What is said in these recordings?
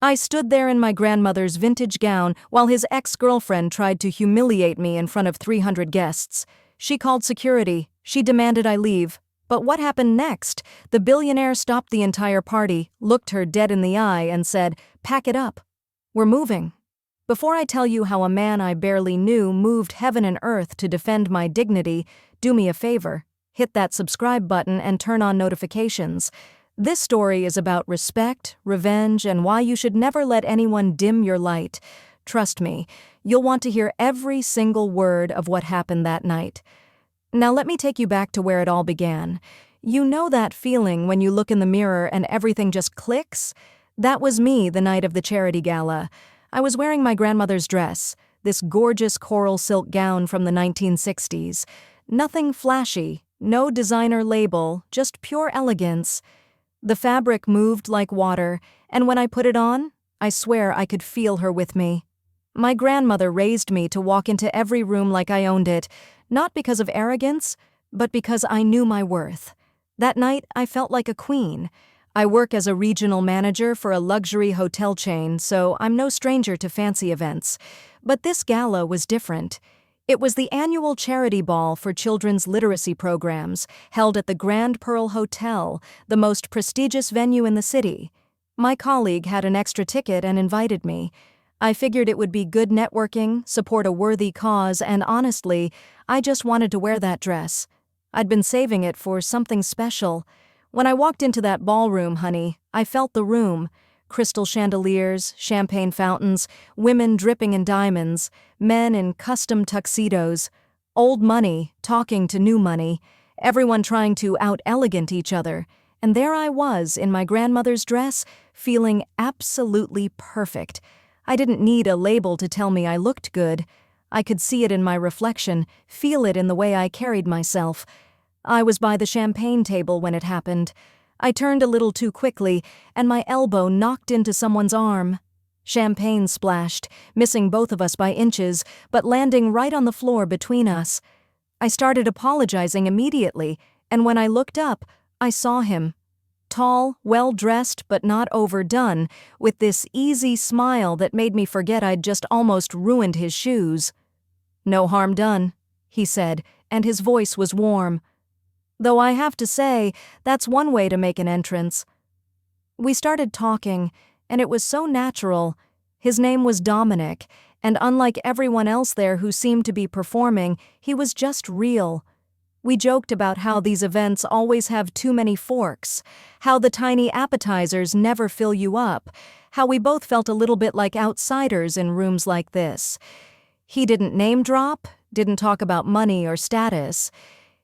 I stood there in my grandmother's vintage gown while his ex-girlfriend tried to humiliate me in front of 300 guests. She called security. She demanded I leave. But what happened next? The billionaire stopped the entire party, looked her dead in the eye, and said, "Pack it up. We're moving." Before I tell you how a man I barely knew moved heaven and earth to defend my dignity, do me a favor. Hit that subscribe button and turn on notifications. This story is about respect, revenge, and why you should never let anyone dim your light. Trust me, you'll want to hear every single word of what happened that night. Now let me take you back to where it all began. You know that feeling when you look in the mirror and everything just clicks? That was me the night of the charity gala. I was wearing my grandmother's dress, this gorgeous coral silk gown from the 1960s. Nothing flashy, no designer label, just pure elegance. The fabric moved like water, and when I put it on, I swear I could feel her with me. My grandmother raised me to walk into every room like I owned it, not because of arrogance, but because I knew my worth. That night, I felt like a queen. I work as a regional manager for a luxury hotel chain, so I'm no stranger to fancy events. But this gala was different. It was the annual charity ball for children's literacy programs, held at the Grand Pearl Hotel, the most prestigious venue in the city. My colleague had an extra ticket and invited me. I figured it would be good networking, support a worthy cause, and honestly, I just wanted to wear that dress. I'd been saving it for something special. When I walked into that ballroom, honey, I felt the room. Crystal chandeliers, champagne fountains, women dripping in diamonds, men in custom tuxedos, old money talking to new money, everyone trying to out-elegant each other. And there I was in my grandmother's dress, feeling absolutely perfect. I didn't need a label to tell me I looked good. I could see it in my reflection, feel it in the way I carried myself. I was by the champagne table when it happened. I turned a little too quickly, and my elbow knocked into someone's arm. Champagne splashed, missing both of us by inches, but landing right on the floor between us. I started apologizing immediately, and when I looked up, I saw him. Tall, well-dressed, but not overdone, with this easy smile that made me forget I'd just almost ruined his shoes. "No harm done," he said, and his voice was warm. Though I have to say, that's one way to make an entrance. We started talking, and it was so natural. His name was Dominic, and unlike everyone else there who seemed to be performing, he was just real. We joked about how these events always have too many forks, how the tiny appetizers never fill you up, how we both felt a little bit like outsiders in rooms like this. He didn't name drop, didn't talk about money or status.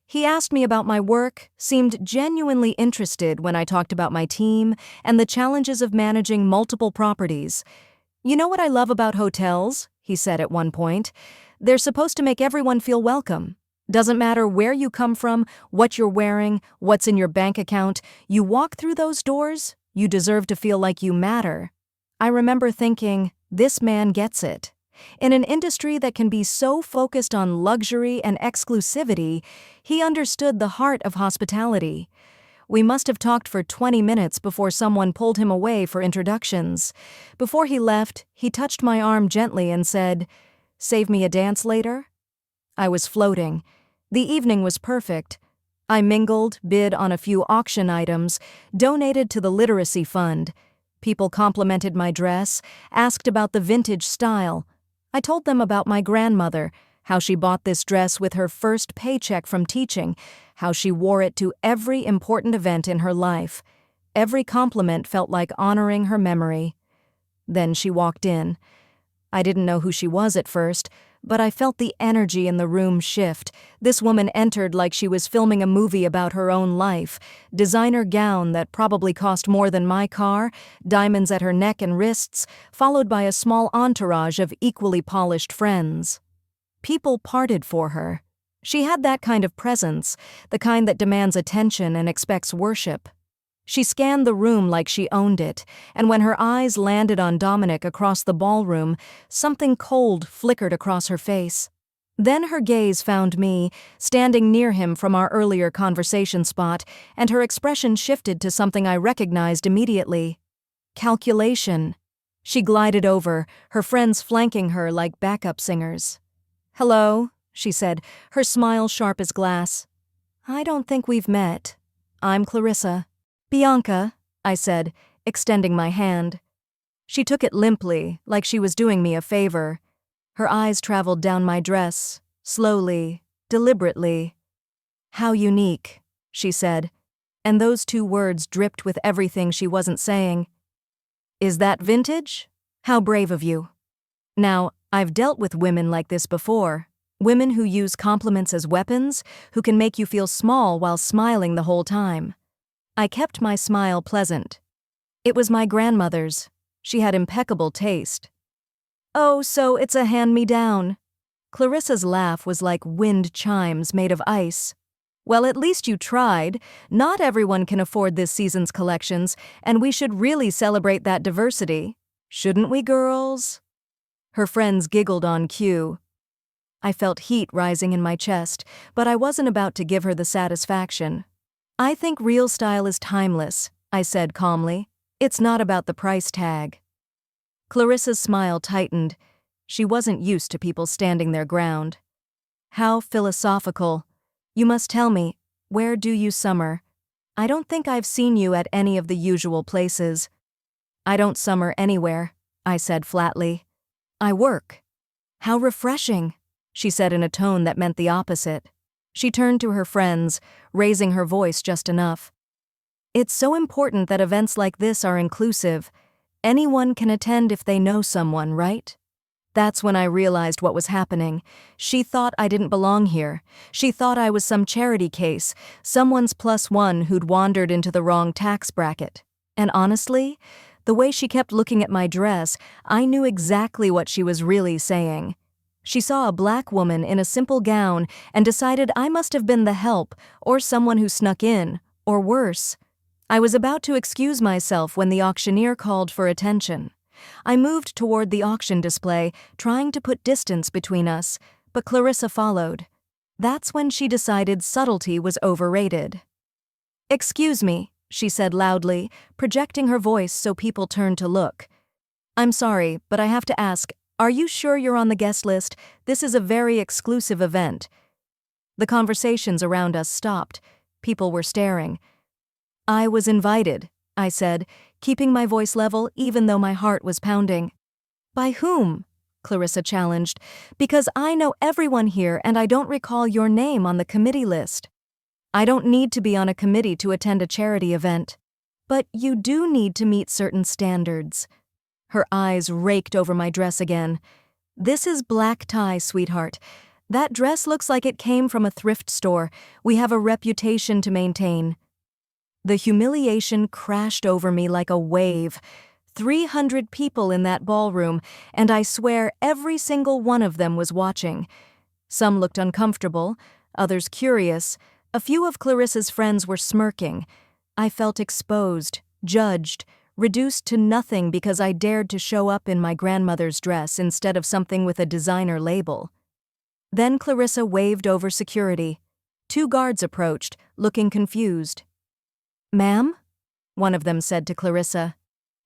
He asked me about my work, seemed genuinely interested when I talked about my team and the challenges of managing multiple properties. "You know what I love about hotels?" he said at one point. "They're supposed to make everyone feel welcome. Doesn't matter where you come from, what you're wearing, what's in your bank account. You walk through those doors, you deserve to feel like you matter." I remember thinking, this man gets it. In an industry that can be so focused on luxury and exclusivity, he understood the heart of hospitality. We must have talked for 20 minutes before someone pulled him away for introductions. Before he left, he touched my arm gently and said, "Save me a dance later?" I was floating. The evening was perfect. I mingled, bid on a few auction items, donated to the literacy fund. People complimented my dress, asked about the vintage style. I told them about my grandmother, how she bought this dress with her first paycheck from teaching, how she wore it to every important event in her life. Every compliment felt like honoring her memory. Then she walked in. I didn't know who she was at first, but I felt the energy in the room shift. This woman entered like she was filming a movie about her own life. Designer gown that probably cost more than my car, diamonds at her neck and wrists, followed by a small entourage of equally polished friends. People parted for her. She had that kind of presence, the kind that demands attention and expects worship. She scanned the room like she owned it, and when her eyes landed on Dominic across the ballroom, something cold flickered across her face. Then her gaze found me, standing near him from our earlier conversation spot, and her expression shifted to something I recognized immediately. Calculation. She glided over, her friends flanking her like backup singers. "Hello," she said, her smile sharp as glass. "I don't think we've met. I'm Clarissa." "Bianca," I said, extending my hand. She took it limply, like she was doing me a favor. Her eyes traveled down my dress, slowly, deliberately. "How unique," she said, and those two words dripped with everything she wasn't saying. "Is that vintage? How brave of you." Now, I've dealt with women like this before. Women who use compliments as weapons, who can make you feel small while smiling the whole time. I kept my smile pleasant. It was my grandmother's. She had impeccable taste. "Oh, so it's a hand-me-down." Clarissa's laugh was like wind chimes made of ice. "Well, at least you tried. Not everyone can afford this season's collections, and we should really celebrate that diversity. Shouldn't we, girls?" Her friends giggled on cue. I felt heat rising in my chest, but I wasn't about to give her the satisfaction. "I think real style is timeless," I said calmly. "It's not about the price tag." Clarissa's smile tightened. She wasn't used to people standing their ground. "How philosophical. You must tell me, where do you summer? I don't think I've seen you at any of the usual places." "I don't summer anywhere," I said flatly. "I work." "How refreshing," she said in a tone that meant the opposite. She turned to her friends, raising her voice just enough. "It's so important that events like this are inclusive. Anyone can attend if they know someone, right?" That's when I realized what was happening. She thought I didn't belong here. She thought I was some charity case, someone's plus one who'd wandered into the wrong tax bracket. And honestly, the way she kept looking at my dress, I knew exactly what she was really saying. She saw a black woman in a simple gown and decided I must have been the help, or someone who snuck in, or worse. I was about to excuse myself when the auctioneer called for attention. I moved toward the auction display, trying to put distance between us, but Clarissa followed. That's when she decided subtlety was overrated. "Excuse me," she said loudly, projecting her voice so people turned to look. "I'm sorry, but I have to ask, are you sure you're on the guest list? This is a very exclusive event." The conversations around us stopped. People were staring. "I was invited," I said, keeping my voice level even though my heart was pounding. "By whom?" Clarissa challenged. "Because I know everyone here and I don't recall your name on the committee list." "I don't need to be on a committee to attend a charity event." "But you do need to meet certain standards." Her eyes raked over my dress again. "This is black tie, sweetheart. That dress looks like it came from a thrift store. We have a reputation to maintain." The humiliation crashed over me like a wave. 300 people in that ballroom, and I swear every single one of them was watching. Some looked uncomfortable, others curious. A few of Clarissa's friends were smirking. I felt exposed, judged, reduced to nothing because I dared to show up in my grandmother's dress instead of something with a designer label. Then Clarissa waved over security. 2 guards approached, looking confused. "Ma'am?" one of them said to Clarissa.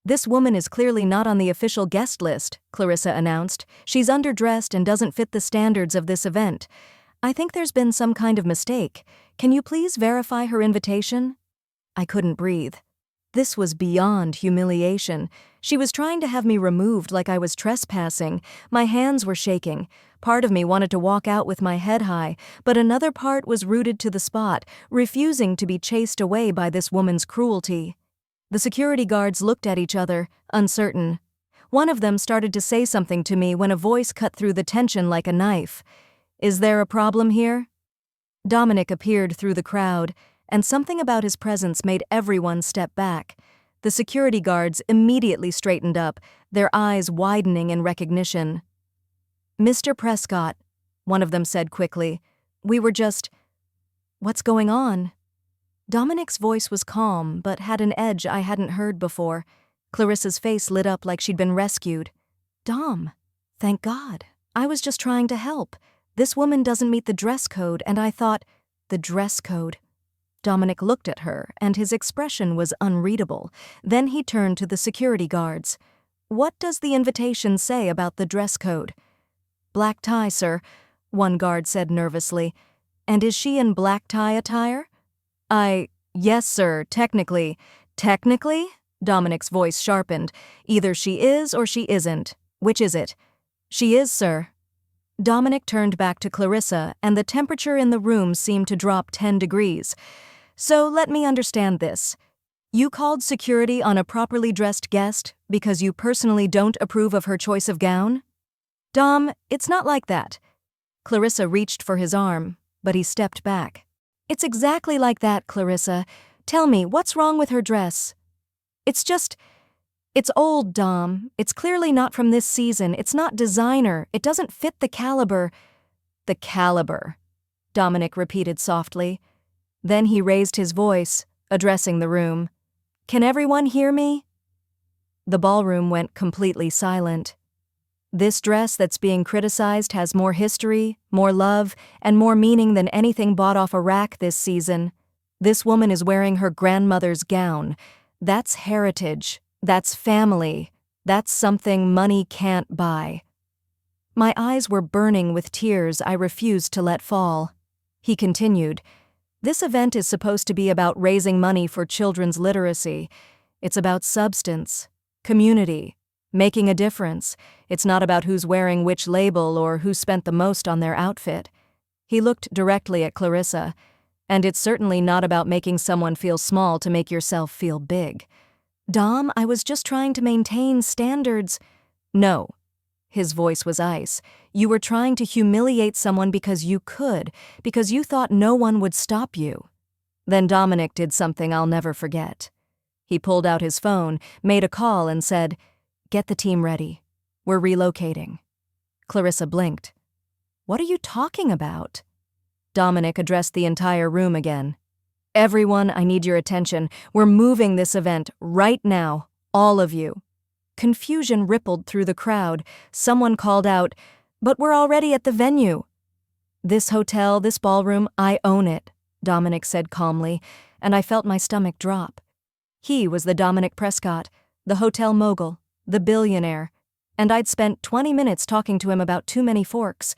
"This woman is clearly not on the official guest list," Clarissa announced. "She's underdressed and doesn't fit the standards of this event. I think there's been some kind of mistake. Can you please verify her invitation?" I couldn't breathe. This was beyond humiliation. She was trying to have me removed like I was trespassing. My hands were shaking. Part of me wanted to walk out with my head high, but another part was rooted to the spot, refusing to be chased away by this woman's cruelty. The security guards looked at each other, uncertain. One of them started to say something to me when a voice cut through the tension like a knife. "Is there a problem here?" Dominic appeared through the crowd, and something about his presence made everyone step back. The security guards immediately straightened up, their eyes widening in recognition. "Mr. Prescott," one of them said quickly, "we were just—" "What's going on?" Dominic's voice was calm, but had an edge I hadn't heard before. Clarissa's face lit up like she'd been rescued. "Dom, thank God. I was just trying to help. This woman doesn't meet the dress code, and I thought—" "The dress code." Dominic looked at her, and his expression was unreadable. Then he turned to the security guards. What does the invitation say about the dress code? Black tie, sir, one guard said nervously. And is she in black tie attire? Yes, sir, technically. Technically? Dominic's voice sharpened. Either she is or she isn't. Which is it? She is, sir. Dominic turned back to Clarissa, and the temperature in the room seemed to drop 10 degrees. So let me understand this. You called security on a properly dressed guest because you personally don't approve of her choice of gown? Dom, it's not like that. Clarissa reached for his arm, but he stepped back. It's exactly like that, Clarissa. Tell me, what's wrong with her dress? It's old, Dom. It's clearly not from this season. It's not designer. It doesn't fit the caliber. The caliber, Dominic repeated softly. Then he raised his voice, addressing the room. Can everyone hear me? The ballroom went completely silent. This dress that's being criticized has more history, more love, and more meaning than anything bought off a rack this season. This woman is wearing her grandmother's gown. That's heritage. That's family. That's something money can't buy. My eyes were burning with tears I refused to let fall. He continued, This event is supposed to be about raising money for children's literacy. It's about substance, community, making a difference. It's not about who's wearing which label or who spent the most on their outfit. He looked directly at Clarissa, and it's certainly not about making someone feel small to make yourself feel big. Dom, I was just trying to maintain standards. No. His voice was ice. You were trying to humiliate someone because you could, because you thought no one would stop you. Then Dominic did something I'll never forget. He pulled out his phone, made a call, and said, Get the team ready. We're relocating. Clarissa blinked. What are you talking about? Dominic addressed the entire room again. Everyone, I need your attention. We're moving this event right now, all of you. Confusion rippled through the crowd. Someone called out, But we're already at the venue. This hotel, this ballroom, I own it, Dominic said calmly, and I felt my stomach drop. He was the Dominic Prescott, the hotel mogul, the billionaire, and I'd spent 20 minutes talking to him about too many forks.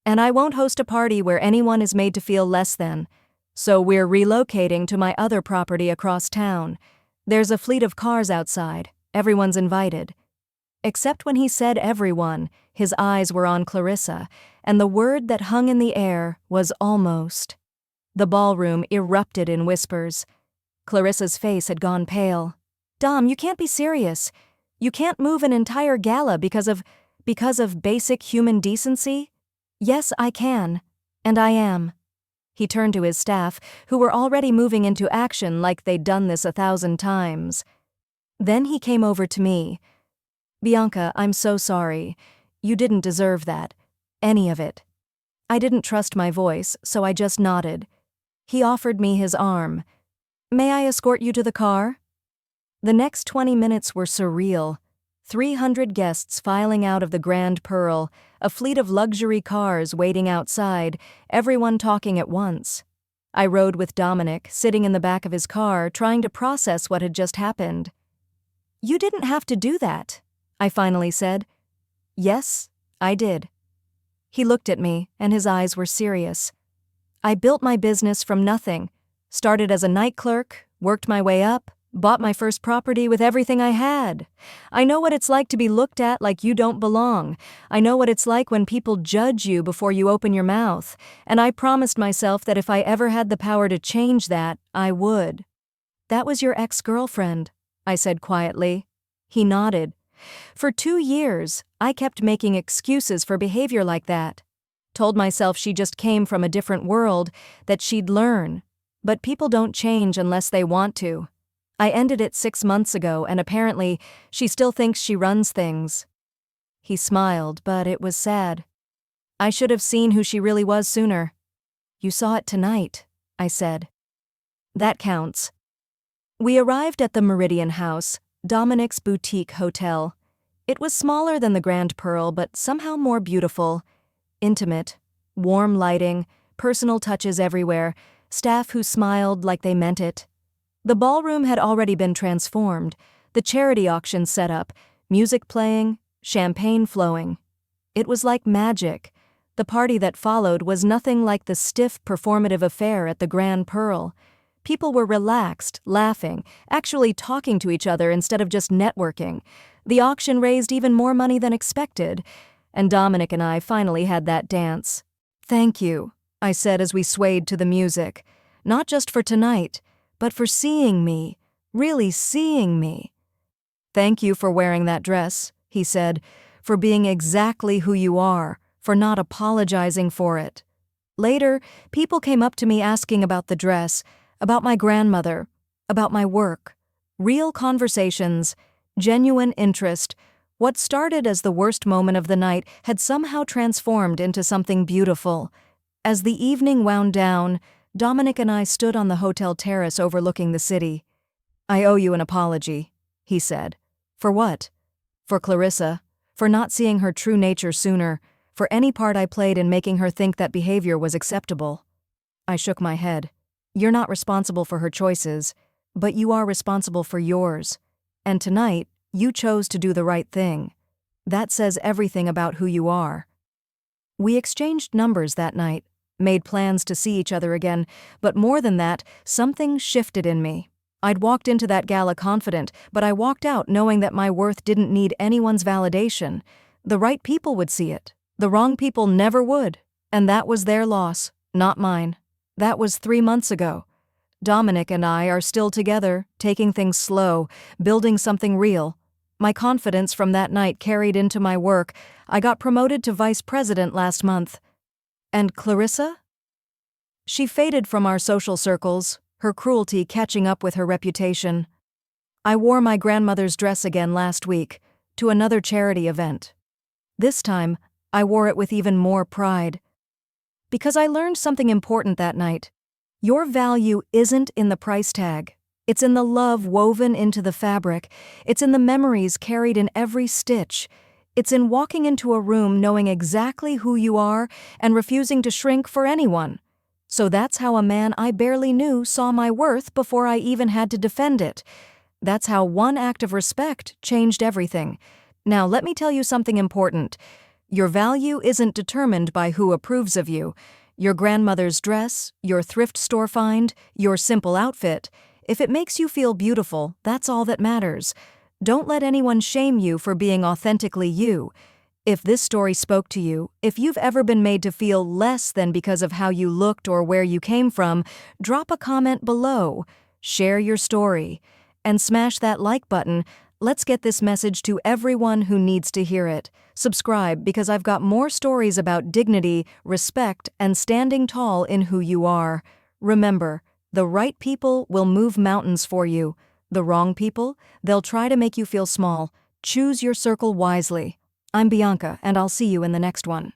And I won't host a party where anyone is made to feel less than. So we're relocating to my other property across town. There's a fleet of cars outside. Everyone's invited. Except when he said everyone, his eyes were on Clarissa, and the word that hung in the air was almost. The ballroom erupted in whispers. Clarissa's face had gone pale. Dom, you can't be serious. You can't move an entire gala because of basic human decency? Yes, I can. And I am. He turned to his staff, who were already moving into action like they'd done this 1,000 times. Then he came over to me. Bianca, I'm so sorry. You didn't deserve that. Any of it. I didn't trust my voice, so I just nodded. He offered me his arm. May I escort you to the car? The next 20 minutes were surreal. 300 guests filing out of the Grand Pearl, a fleet of luxury cars waiting outside, everyone talking at once. I rode with Dominic, sitting in the back of his car, trying to process what had just happened. You didn't have to do that, I finally said. Yes, I did. He looked at me, and his eyes were serious. I built my business from nothing, started as a night clerk, worked my way up, bought my first property with everything I had. I know what it's like to be looked at like you don't belong. I know what it's like when people judge you before you open your mouth, and I promised myself that if I ever had the power to change that, I would. That was your ex-girlfriend, I said quietly. He nodded. For 2 years, I kept making excuses for behavior like that. Told myself she just came from a different world, that she'd learn. But people don't change unless they want to. I ended it 6 months ago, and apparently, she still thinks she runs things. He smiled, but it was sad. I should have seen who she really was sooner. You saw it tonight, I said. That counts. We arrived at the Meridian House, Dominic's boutique hotel. It was smaller than the Grand Pearl, but somehow more beautiful. Intimate, warm lighting, personal touches everywhere, staff who smiled like they meant it. The ballroom had already been transformed, the charity auction set up, Music playing, champagne flowing. It was like magic. The party that followed was nothing like the stiff, performative affair at the Grand Pearl. People were relaxed, laughing, actually talking to each other instead of just networking. The auction raised even more money than expected, and Dominic and I finally had that dance. "Thank you," I said as we swayed to the music. "Not just for tonight, but for seeing me, really seeing me." "Thank you for wearing that dress," he said, "for being exactly who you are, for not apologizing for it." Later, people came up to me asking about the dress, about my grandmother, about my work. Real conversations, genuine interest. What started as the worst moment of the night had somehow transformed into something beautiful. As the evening wound down, Dominic and I stood on the hotel terrace overlooking the city. "I owe you an apology," he said. "For what?" "For Clarissa, for not seeing her true nature sooner, for any part I played in making her think that behavior was acceptable." I shook my head. "You're not responsible for her choices, but you are responsible for yours. And tonight, you chose to do the right thing. That says everything about who you are." We exchanged numbers that night, made plans to see each other again, but more than that, something shifted in me. I'd walked into that gala confident, but I walked out knowing that my worth didn't need anyone's validation. The right people would see it. The wrong people never would. And that was their loss, not mine. That was 3 months ago. Dominic and I are still together, taking things slow, building something real. My confidence from that night carried into my work. I got promoted to vice president last month. And Clarissa? She faded from our social circles, her cruelty catching up with her reputation. I wore my grandmother's dress again last week, to another charity event. This time, I wore it with even more pride. Because I learned something important that night. Your value isn't in the price tag. It's in the love woven into the fabric. It's in the memories carried in every stitch. It's in walking into a room knowing exactly who you are and refusing to shrink for anyone. So that's how a man I barely knew saw my worth before I even had to defend it. That's how one act of respect changed everything. Now let me tell you something important. Your value isn't determined by who approves of you. Your grandmother's dress, your thrift store find, your simple outfit. If it makes you feel beautiful, that's all that matters. Don't let anyone shame you for being authentically you. If this story spoke to you, if you've ever been made to feel less than because of how you looked or where you came from, drop a comment below, share your story, and smash that like button. Let's get this message to everyone who needs to hear it. Subscribe because I've got more stories about dignity, respect, and standing tall in who you are. Remember, the right people will move mountains for you. The wrong people, they'll try to make you feel small. Choose your circle wisely. I'm Bianca, and I'll see you in the next one.